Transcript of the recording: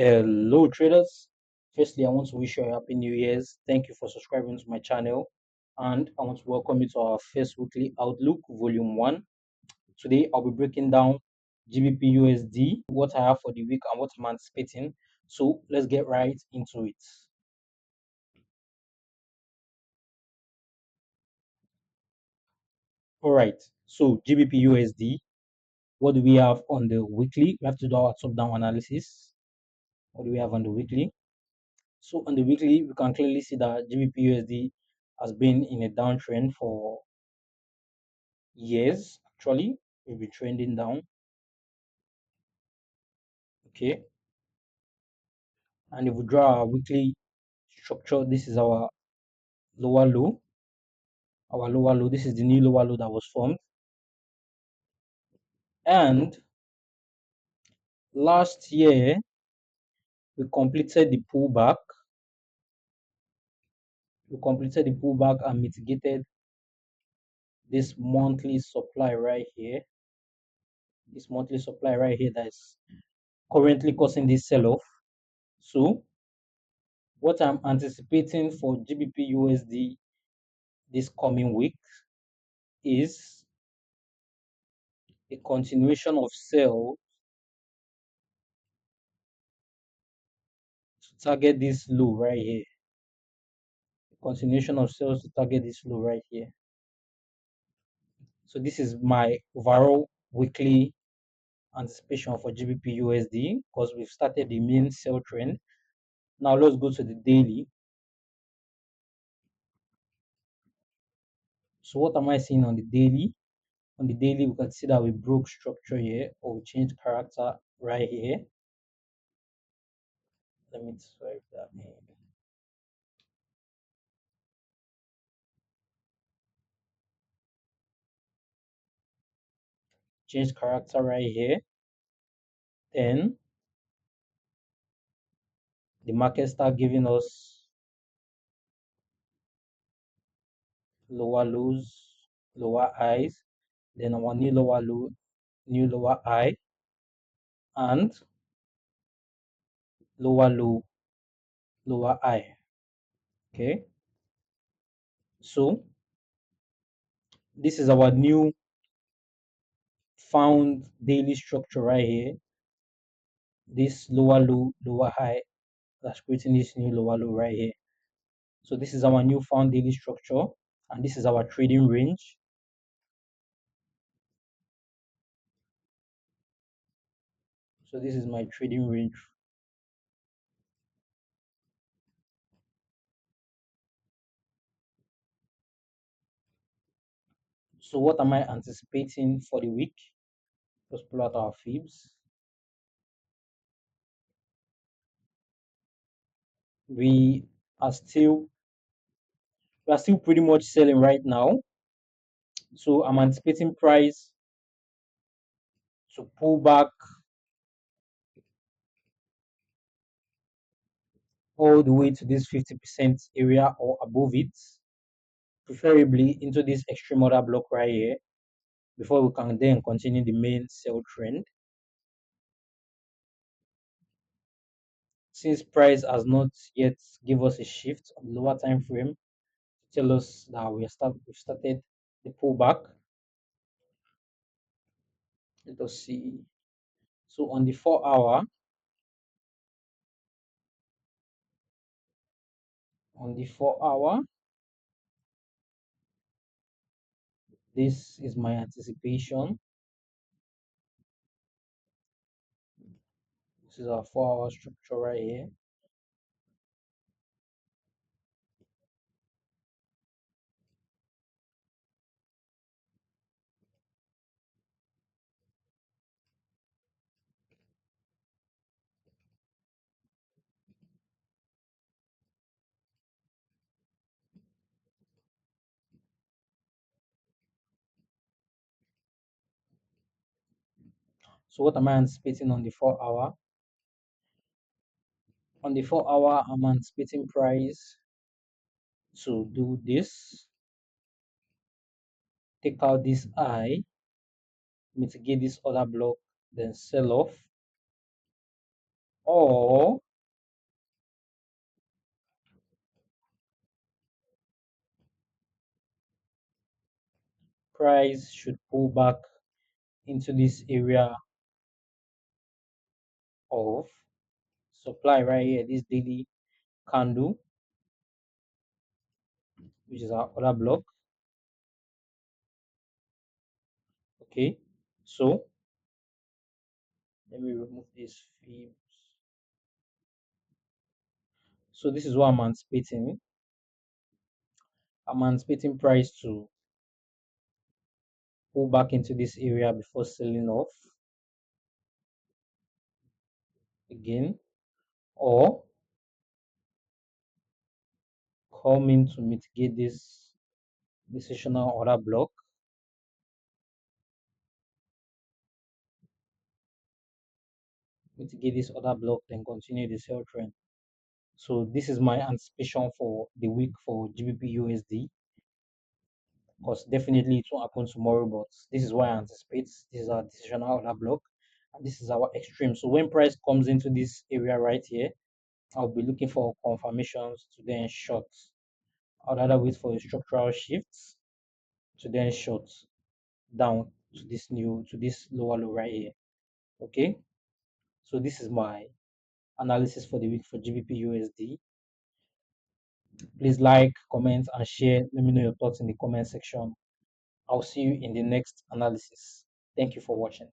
Hello traders. Firstly, I want to wish you a happy New Year's. Thank you for subscribing to my channel, and I want to welcome you to our first weekly outlook, volume 1. Today, I'll be breaking down GBP USD, what I have for the week, and what I'm anticipating. So let's get right into it. All right. So GBP USD, what do we have on the weekly? We have to do our top-down analysis. What do we have on the weekly? So on the weekly, we can clearly see that GBP USD has been in a downtrend for years. Actually, we've been trending down. Okay, and if we draw our weekly structure, this is our lower low. Our lower low. This is the new lower low that was formed. And last year, we completed the pullback. We completed the pullback and mitigated this monthly supply right here. This monthly supply right here that is currently causing this sell-off. So what I'm anticipating for GBP USD this coming week is a continuation of sell to target this low right here. A continuation of sales to target this low right here. So this is my overall weekly anticipation for GBP USD because we've started the main sell trend. Now let's go to the daily. So what am I seeing on the daily? On the daily, we can see that we broke structure here, or we changed character right here. Let me swipe that in. Change character right here. Then the market start giving us lower lows, lower highs, then our new lower low, new lower high, and lower low, lower high. Okay, so this is our new found daily structure right here. This lower low, lower high, that's creating this new lower low right here. So this is our new found daily structure, and this is our trading range. So this is my trading range. So what am I anticipating for the week? Let's pull out our fibs. We are still pretty much selling right now. So I'm anticipating price to pull back all the way to this 50% area or above it, preferably into this extreme order block right here, before we can then continue the main sell trend. Since price has not yet give us a shift on the lower time frame to tell us that we've started the pullback. Let us see. So on the 4 hour, on the 4 hour, this is my anticipation. This is our 4 hour structure right here. So what am I anticipating on the 4 hour? On the 4 hour, I'm anticipating price to do this, take out this high, mitigate this other block, then sell off or price should pull back into this area of supply right here, this daily candle, which is our other block. Okay, so let me remove these fibs. So this is what I'm anticipating. I'm anticipating price to pull back into this area before selling off again, or come in to mitigate this decisional order block, then continue the sell trend. So this is my anticipation for the week for GBP USD, because definitely it won't happen tomorrow, but this is what I anticipate. This is our decisional order block, and this is our extreme. So when price comes into this area right here, I'll be looking for confirmations to then short. I'd rather wait for a structural shift to then short down to this lower low right here. Okay, so this is my analysis for the week for GBP USD. Please like, comment, and share. Let me know your thoughts in the comment section. I'll see you in the next analysis. Thank you for watching.